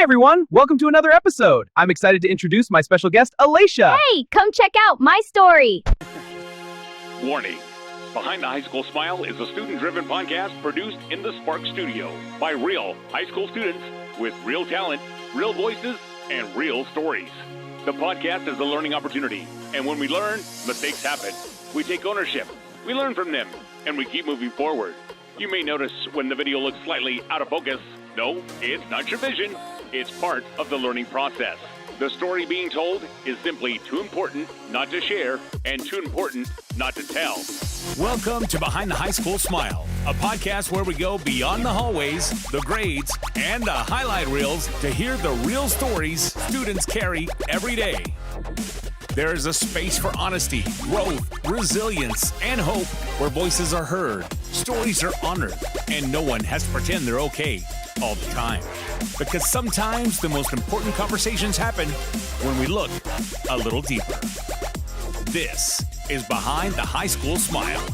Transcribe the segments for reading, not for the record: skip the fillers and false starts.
everyone, welcome to another episode. I'm excited to introduce my special guest, Alaysha. Hey, come check out my story. Warning. Behind the High School Smile is a student-driven podcast produced in the Spark Studio by real high school students with real talent, real voices, and real stories. The podcast is a learning opportunity, and when we learn, mistakes happen. We take ownership, we learn from them, and we keep moving forward. You may notice when the video looks slightly out of focus. No, it's not your vision. It's part of the learning process. The story being told is simply too important not to share and too important not to tell. Welcome to Behind the High School Smile, a podcast where we go beyond the hallways, the grades, and the highlight reels to hear the real stories students carry every day. There is a space for honesty, growth, resilience, and hope where voices are heard, stories are honored, and no one has to pretend they're okay all the time. Because sometimes the most important conversations happen when we look a little deeper. This is Behind the High School Smile.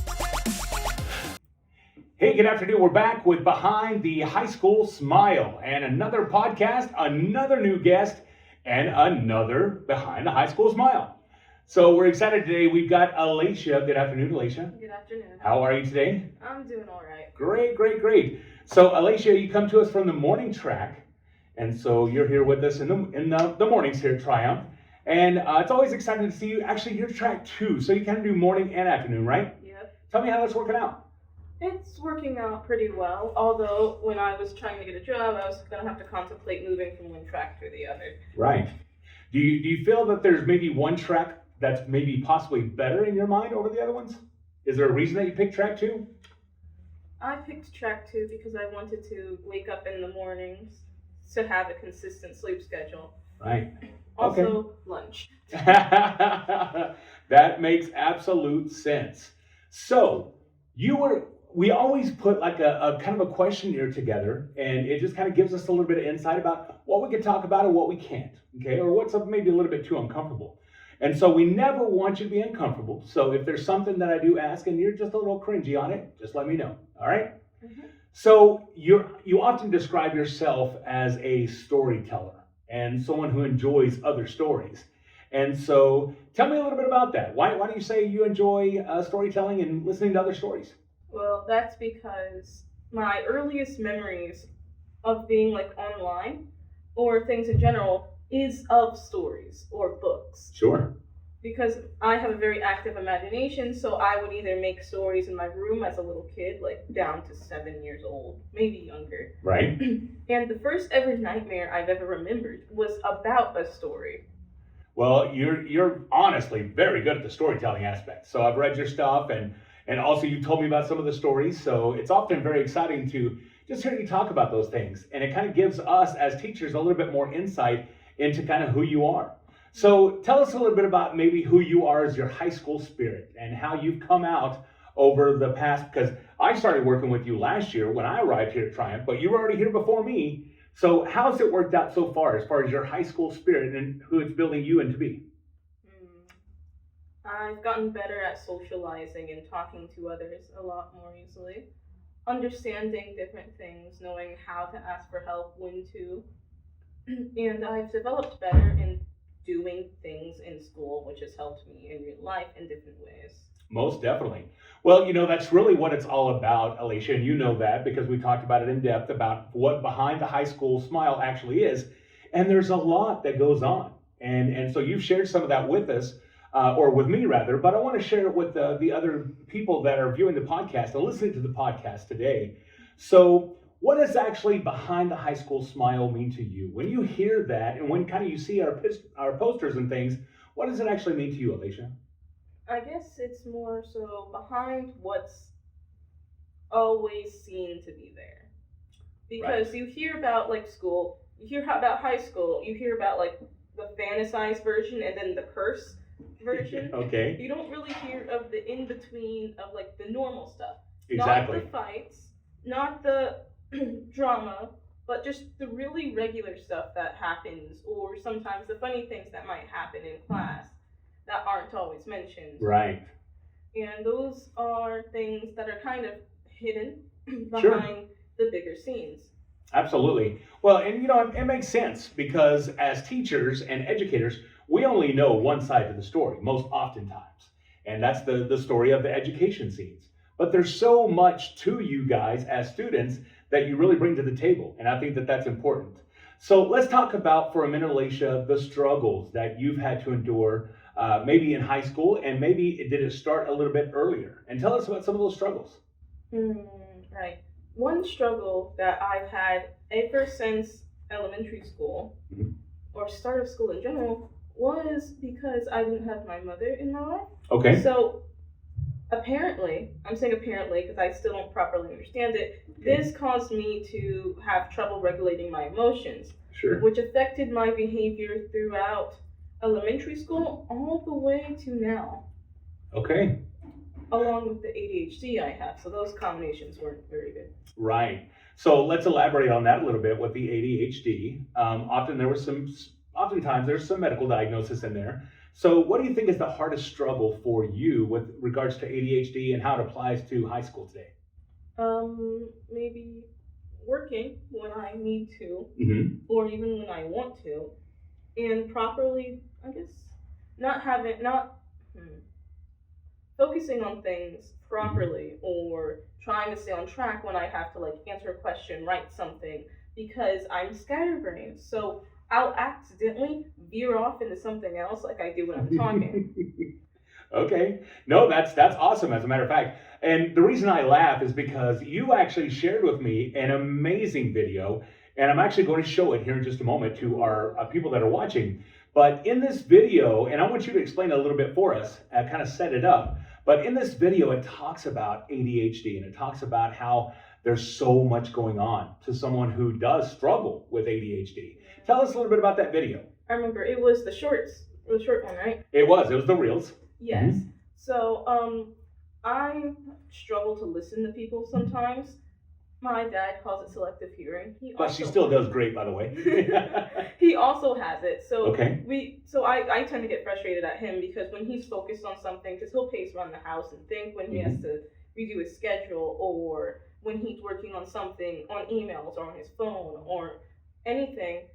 Hey, good afternoon. We're back with Behind the High School Smile and another podcast, another new guest, and another Behind the High School Smile. So we're excited today. We've got Alaysha. Good afternoon, Alaysha. Good afternoon. How are you today? I'm doing all right. Great. So Alaysha, you come to us from the morning track, and so you're here with us in the mornings here at Triumph. And it's always exciting to see you. Actually, you're track 2, so you kind of do morning and afternoon, right? Yep. Tell me how that's working out. It's working out pretty well, although when I was trying to get a job, I was going to have to contemplate moving from one track to the other. Right. Do you feel that there's maybe one track that's maybe possibly better in your mind over the other ones? Is there a reason that you picked track 2? I picked track 2 because I wanted to wake up in the mornings to have a consistent sleep schedule. Right. Also, lunch. That makes absolute sense. So, we always put like a kind of a questionnaire together, and it just kind of gives us a little bit of insight about what we can talk about and what we can't, okay? Or what's maybe a little bit too uncomfortable. And so we never want you to be uncomfortable. So if there's something that I do ask and you're just a little cringy on it, just let me know, all right? Mm-hmm. So you often describe yourself as a storyteller and someone who enjoys other stories. And so tell me a little bit about that. Why do you say you enjoy storytelling and listening to other stories? Well, that's because my earliest memories of being like online or things in general is of stories or books. Sure. Because I have a very active imagination, so I would either make stories in my room as a little kid, like down to 7 years old, maybe younger. Right. And the first ever nightmare I've ever remembered was about a story. Well, you're honestly very good at the storytelling aspect. So I've read your stuff, and also you told me about some of the stories. So it's often very exciting to just hear you talk about those things. And it kind of gives us as teachers a little bit more insight into kind of who you are. So tell us a little bit about maybe who you are as your high school spirit and how you've come out over the past, because I started working with you last year when I arrived here at Triumph, but you were already here before me. So how's it worked out so far as your high school spirit and who it's building you into be? I've gotten better at socializing and talking to others a lot more easily, understanding different things, knowing how to ask for help, when to. And I've developed better in doing things in school, which has helped me in real life in different ways. Most definitely. Well, that's really what it's all about, Alaysha, and you know that because we talked about it in depth about what Behind the High School Smile actually is. And there's a lot that goes on. And so you've shared some of that with us, or with me rather, but I want to share it with the other people that are viewing the podcast and listening to the podcast today. So what does actually Behind the High School Smile mean to you? When you hear that and when kind of you see our posters and things, what does it actually mean to you, Alaysha? I guess it's more so behind what's always seen to be there. Because You hear about like school, you hear about high school, you hear about like the fantasized version and then the curse version. Okay. You don't really hear of the in-between of like the normal stuff. Exactly. Not the fights, not the drama, but just the really regular stuff that happens, or sometimes the funny things that might happen in class that aren't always mentioned. Right. And those are things that are kind of hidden behind the bigger scenes. Absolutely. Well, and it makes sense because as teachers and educators, we only know one side of the story most oftentimes. And that's the story of the education scenes. But there's so much to you guys as students that you really bring to the table. And I think that that's important. So let's talk about for a minute, Alaysha, the struggles that you've had to endure, maybe in high school, and maybe did it start a little bit earlier? And tell us about some of those struggles. Right. One struggle that I've had ever since elementary school, Mhm. or start of school in general, was because I didn't have my mother in my life. Okay. So apparently, I'm saying apparently because I still don't properly understand it, this caused me to have trouble regulating my emotions, Sure. which affected my behavior throughout elementary school all the way to now, Okay. along with the ADHD I have. So those combinations weren't very good. Right. So let's elaborate on that a little bit with the ADHD. Oftentimes there's some medical diagnosis in there. So what do you think is the hardest struggle for you with regards to ADHD and how it applies to high school today? Maybe working when I need to, Mm-hmm. or even when I want to, and properly, I guess, not focusing on things properly, or trying to stay on track when I have to like answer a question, write something, because I'm scatterbrained. So I'll accidentally veer off into something else like I do when I'm talking. Okay. No, that's awesome, as a matter of fact. And the reason I laugh is because you actually shared with me an amazing video, and I'm actually going to show it here in just a moment to our people that are watching. But in this video, and I want you to explain a little bit for us, kind of set it up. But in this video, it talks about ADHD, and it talks about how there's so much going on to someone who does struggle with ADHD. Tell us a little bit about that video. I remember it was the short one, right? It was the Reels. Yes. Mhm. So, I struggle to listen to people sometimes. My dad calls it selective hearing. But she still does great, by the way. He also has it. So Okay. I tend to get frustrated at him because when he's focused on something, because he'll pace around the house and think when he has to redo his schedule, or when he's working on something on emails or on his phone or anything,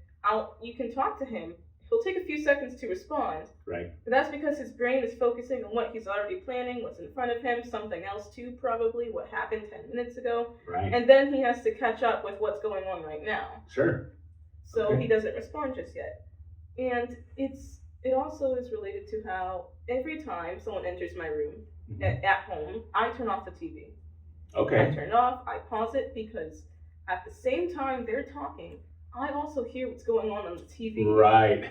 you can talk to him. He'll take a few seconds to respond. Right. But that's because his brain is focusing on what he's already planning, what's in front of him, something else too, probably, what happened 10 minutes ago. Right. And then he has to catch up with what's going on right now. Sure. So Okay. he doesn't respond just yet. And it also is related to how every time someone enters my room at home, I turn off the TV. Okay. I turn it off, I pause it, because at the same time they're talking, I also hear what's going on the TV. Right.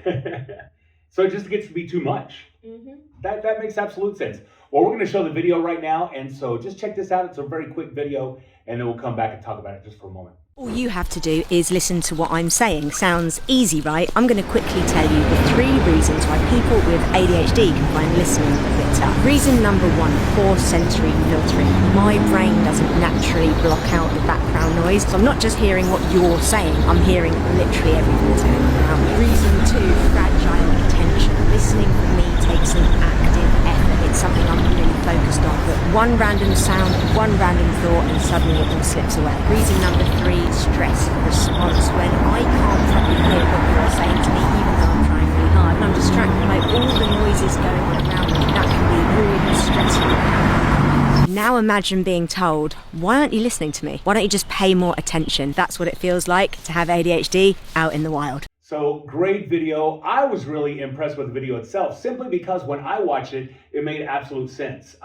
So it just gets to be too much. Mm-hmm. That makes absolute sense. Well, we're going to show the video right now, and so just check this out. It's a very quick video, and then we'll come back and talk about it just for a moment. All you have to do is listen to what I'm saying. Sounds easy, right? I'm going to quickly tell you the 3 reasons why people with ADHD can find listening a bit tough. Reason number 1, poor sensory filtering. My brain doesn't naturally block out the background noise, so I'm not just hearing what you're saying, I'm hearing literally everything that's going on around me. Reason 2, fragile attention. Listening for me takes an active effort. It's something I'm really focused on, but one random sound, one random thought, and suddenly it all slips away. Reason number 3, stress response. When I can't properly hear what you're saying to me, even though I'm trying really hard, and I'm distracted by all the noises going on around me, that can be really stressful. Now imagine being told, why aren't you listening to me? Why don't you just pay more attention? That's what it feels like to have ADHD out in the wild. So great video. I was really impressed with the video itself, simply because when I watched it, it made absolute sense.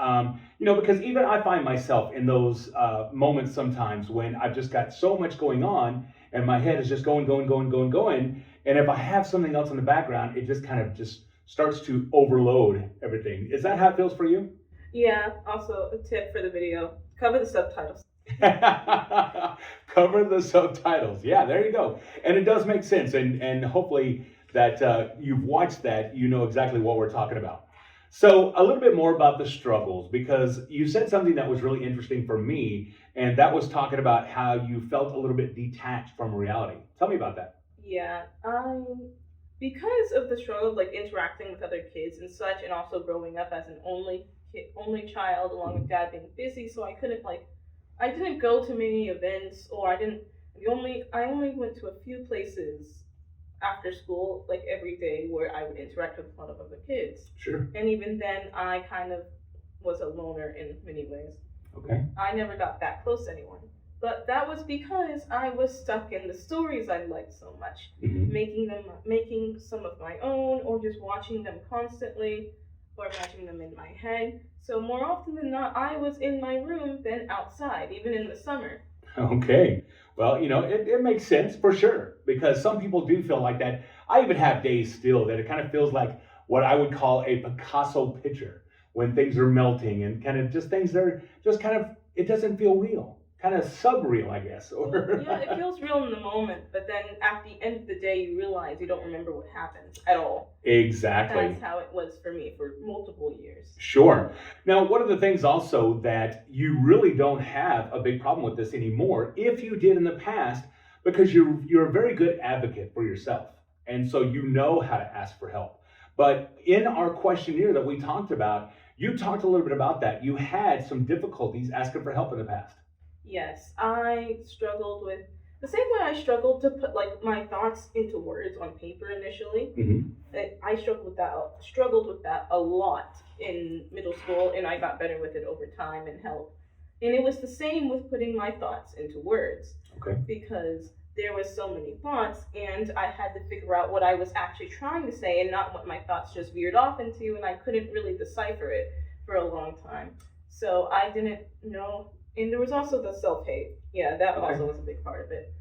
Because even I find myself in those moments sometimes when I've just got so much going on and my head is just going. And if I have something else in the background, it just kind of just starts to overload everything. Is that how it feels for you? Yeah, also a tip for the video, cover the subtitles. Cover the subtitles. Yeah, there you go. And it does make sense. And hopefully that you've watched that, you know exactly what we're talking about. So a little bit more about the struggles, because you said something that was really interesting for me, and that was talking about how you felt a little bit detached from reality. Tell me about that. Yeah, because of the struggle of like interacting with other kids and such, and also growing up as an only child along with dad being busy, so I didn't go to many events, or I didn't I only went to a few places after school, like every day, where I would interact with a lot of other kids. Sure. And even then, I kind of was a loner in many ways. Okay. I never got that close to anyone. But that was because I was stuck in the stories I liked so much, making some of my own, or just watching them constantly, or imagining them in my head. So more often than not, I was in my room than outside, even in the summer. Okay. Well, it makes sense for sure, because some people do feel like that. I even have days still that it kind of feels like what I would call a Picasso picture, when things are melting and kind of just things that are just kind of, it doesn't feel real. Kind of subreal, I guess. Or yeah, it feels real in the moment, but then at the end of the day, you realize you don't remember what happened at all. Exactly. That's how it was for me for multiple years. Sure. Now, one of the things also that you really don't have a big problem with this anymore, if you did in the past, because you're a very good advocate for yourself, and so you know how to ask for help. But in our questionnaire that we talked about, you talked a little bit about that. You had some difficulties asking for help in the past. Yes, I struggled with the same way I struggled to put like my thoughts into words on paper initially. I struggled with that a lot in middle school, and I got better with it over time and help. And it was the same with putting my thoughts into words. Okay. Because there was so many thoughts, and I had to figure out what I was actually trying to say and not what my thoughts just veered off into, and I couldn't really decipher it for a long time. So I didn't know. And there was also the self-hate. Yeah, that also was a big part of it.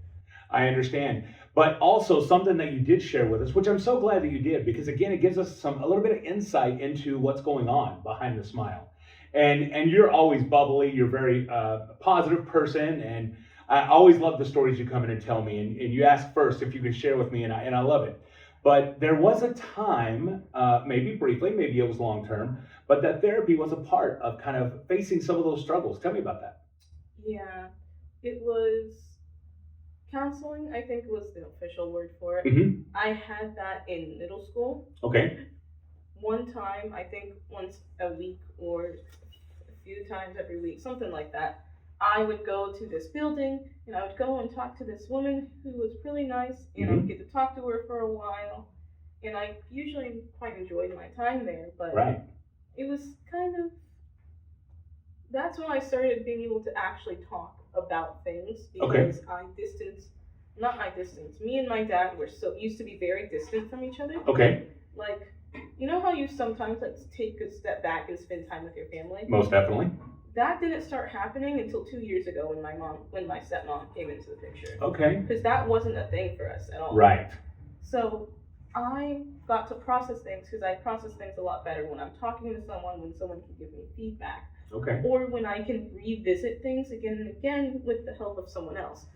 I understand. But also something that you did share with us, which I'm so glad that you did, because again, it gives us a little bit of insight into what's going on behind the smile. And you're always bubbly. You're a very positive person. And I always love the stories you come in and tell me. And you ask first if you can share with me, and I love it. But there was a time, maybe briefly, maybe it was long term, but that therapy was a part of kind of facing some of those struggles. Tell me about that. Yeah, it was counseling, I think was the official word for it. I had that in middle school. Okay. One time, I think once a week or a few times every week, something like that, I would go to this building and I would go and talk to this woman who was really nice, and I would get to talk to her for a while. And I usually quite enjoyed my time there, but it was kind of, that's when I started being able to actually talk about things, because me and my dad were used to be very distant from each other. Okay. Like, you know how you sometimes like take a step back and spend time with your family? Most definitely. That didn't start happening until 2 years ago when my stepmom came into the picture. Okay. Because that wasn't a thing for us at all. Right. So I got to process things, because I process things a lot better when I'm talking to someone, when someone can give me feedback. Okay. Or when I can revisit things again and again with the help of someone else.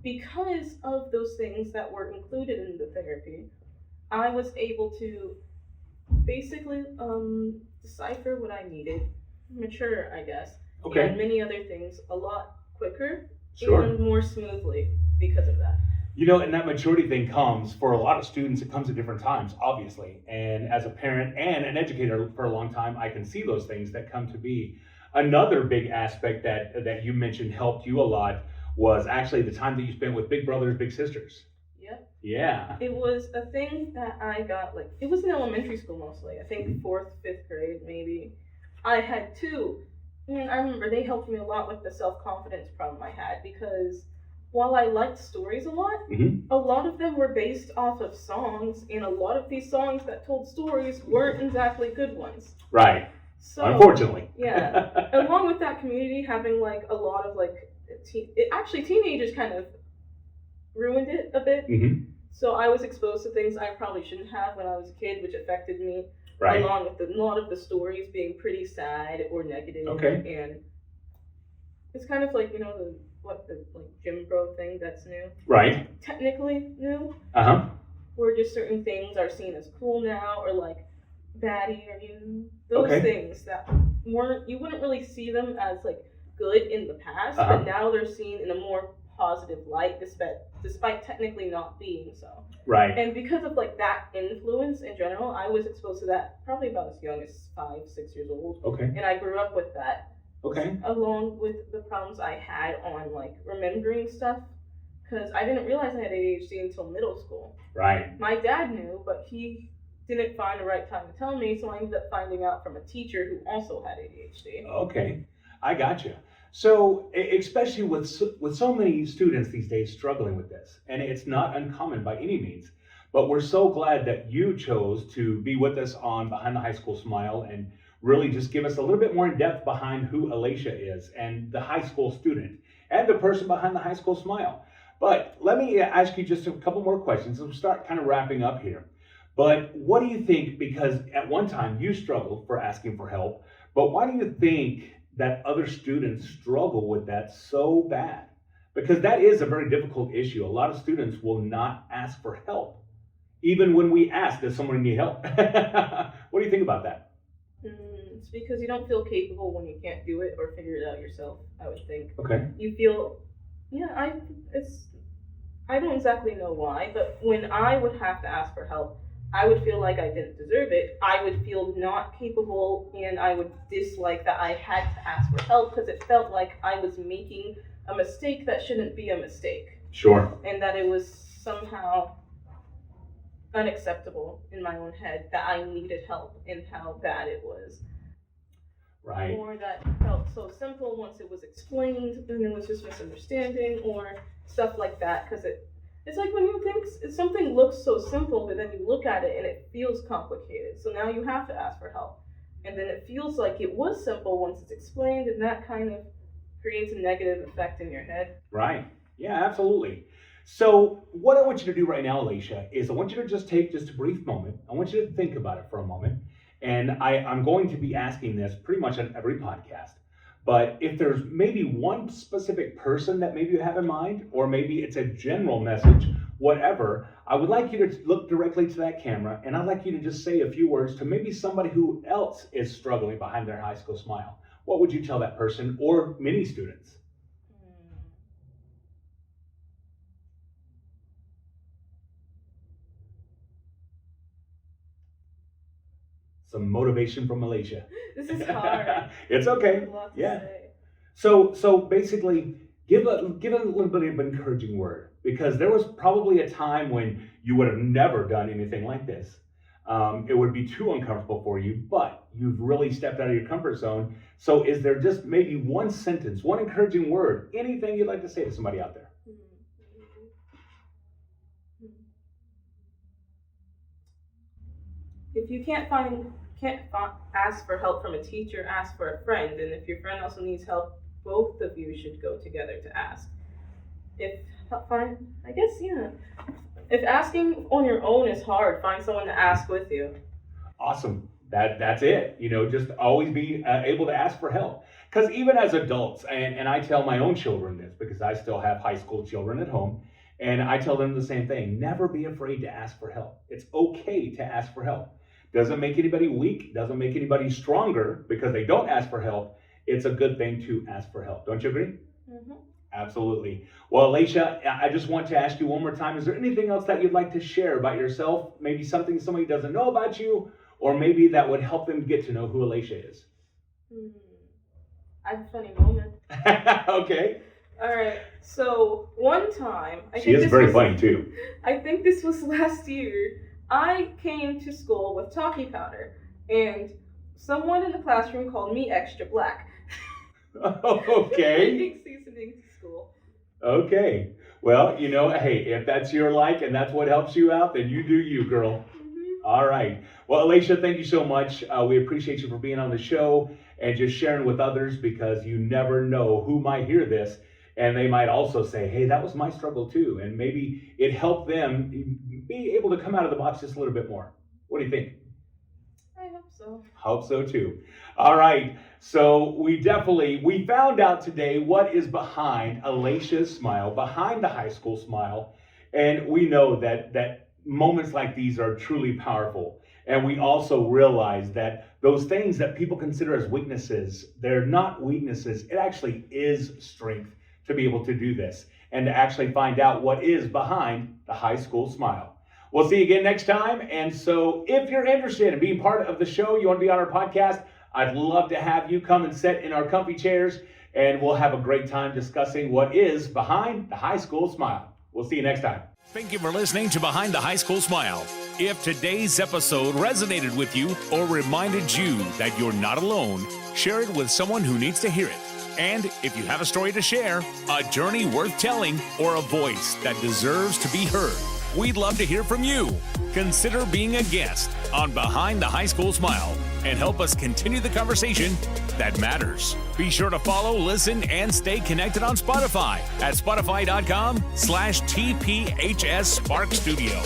Because of those things that were included in the therapy, I was able to basically decipher what I needed, mature, I guess, and many other things a lot quicker and more smoothly because of that. And that maturity thing comes for a lot of students. It comes at different times, obviously. And as a parent and an educator for a long time, I can see those things that come to be. Another big aspect that you mentioned helped you a lot was actually the time that you spent with big brothers, big sisters. Yep. Yeah. It was a thing that I got, like, it was in elementary school mostly. I think 4th, 5th grade, maybe. I had two. And I remember they helped me a lot with the self-confidence problem I had, because while I liked stories a lot of them were based off of songs, and a lot of these songs that told stories weren't exactly good ones. Right. So, unfortunately. Yeah. Along with that community having like a lot of like, teenagers kind of ruined it a bit. So I was exposed to things I probably shouldn't have when I was a kid, which affected me. Right. Along with a lot of the stories being pretty sad or negative. Okay. And it's kind of like, the Jim Bro thing that's new. Right. Technically new. Where just certain things are seen as cool now, or like baddie, or those things that you wouldn't really see them as like good in the past, but now they're seen in a more positive light, despite technically not being so. Right. And because of like that influence in general, I was exposed to that probably about as young as 5, 6 years old. Okay. And I grew up with that. Okay. Along with the problems I had on like remembering stuff, because I didn't realize I had ADHD until middle school. Right. My dad knew, but he didn't find the right time to tell me, so I ended up finding out from a teacher who also had ADHD. Okay, I gotcha. So, especially with so many students these days struggling with this, and it's not uncommon by any means, but we're so glad that you chose to be with us on Behind the High School Smile and really just give us a little bit more in depth behind who Alaysha is and the high school student and the person behind the high school smile. But let me ask you just a couple more questions. We'll start kind of wrapping up here. But what do you think, because at one time you struggled for asking for help, but why do you think that other students struggle with that so bad? Because that is a very difficult issue. A lot of students will not ask for help. Even when we ask, does someone need help? What do you think about that? It's because you don't feel capable when you can't do it or figure it out yourself, I would think. Okay. You feel, I don't exactly know why, but when I would have to ask for help, I would feel like I didn't deserve it. I would feel not capable, and I would dislike that I had to ask for help because it felt like I was making a mistake that shouldn't be a mistake. Sure. And that it was somehow unacceptable in my own head that I needed help and how bad it was. Right. Or that felt so simple once it was explained, then it was just misunderstanding or stuff like that. Because it's like when you think something looks so simple, but then you look at it and it feels complicated. So now you have to ask for help. And then it feels like it was simple once it's explained, and that kind of creates a negative effect in your head. Right. Yeah, absolutely. So what I want you to do right now, Alaysha, is I want you to just take just a brief moment. I want you to think about it for a moment. And I'm going to be asking this pretty much on every podcast. But if there's maybe one specific person that maybe you have in mind, or maybe it's a general message, whatever, I would like you to look directly to that camera, and I'd like you to just say a few words to maybe somebody who else is struggling behind their high school smile. What would you tell that person or many students? Some motivation from Alaysha. This is hard. It's okay. There's a lot to Yeah. say. So basically, give a little bit of an encouraging word, because there was probably a time when you would have never done anything like this. It would be too uncomfortable for you, but you've really stepped out of your comfort zone. So is there just maybe one sentence, one encouraging word, anything you'd like to say to somebody out there? If you can't ask for help from a teacher, ask for a friend. And if your friend also needs help, both of you should go together to ask. If asking on your own is hard, find someone to ask with you. Awesome. That's it. Just always be able to ask for help. Because even as adults, and I tell my own children this because I still have high school children at home, and I tell them the same thing. Never be afraid to ask for help. It's okay to ask for help. Doesn't make anybody weak, doesn't make anybody stronger because they don't ask for help. It's a good thing to ask for help. Don't you agree? Mm-hmm. Absolutely. Well, Alaysha, I just want to ask you one more time, is there anything else that you'd like to share about yourself? Maybe something somebody doesn't know about you, or maybe that would help them get to know who Alaysha is? I have a funny moment. Okay. All right. So one time, She is very funny too. I think this was last year. I came to school with talkie powder, and someone in the classroom called me extra black. Okay. Big seasoning to school. Okay. Well, hey, if that's your like and that's what helps you out, then you do you, girl. Mm-hmm. All right. Well, Alaysha, thank you so much. We appreciate you for being on the show and just sharing with others, because you never know who might hear this. And they might also say, hey, that was my struggle too. And maybe it helped them be able to come out of the box just a little bit more. What do you think? I hope so. Hope so too. All right. So we found out today what is behind Alaysha's smile, behind the high school smile. And we know that moments like these are truly powerful. And we also realize that those things that people consider as weaknesses, they're not weaknesses. It actually is strength to be able to do this and to actually find out what is behind the high school smile. We'll see you again next time. And so if you're interested in being part of the show, you want to be on our podcast, I'd love to have you come and sit in our comfy chairs, and we'll have a great time discussing what is behind the high school smile. We'll see you next time. Thank you for listening to Behind the High School Smile. If today's episode resonated with you or reminded you that you're not alone, share it with someone who needs to hear it. And if you have a story to share, a journey worth telling, or a voice that deserves to be heard, we'd love to hear from you. Consider being a guest on Behind the High School Smile and help us continue the conversation that matters. Be sure to follow, listen, and stay connected on Spotify at spotify.com/TPHS Spark Studio.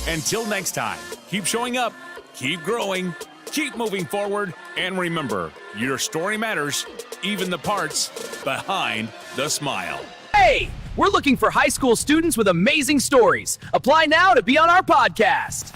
Until next time, keep showing up, keep growing, keep moving forward, and remember, your story matters, even the parts behind the smile. Hey, we're looking for high school students with amazing stories. Apply now to be on our podcast.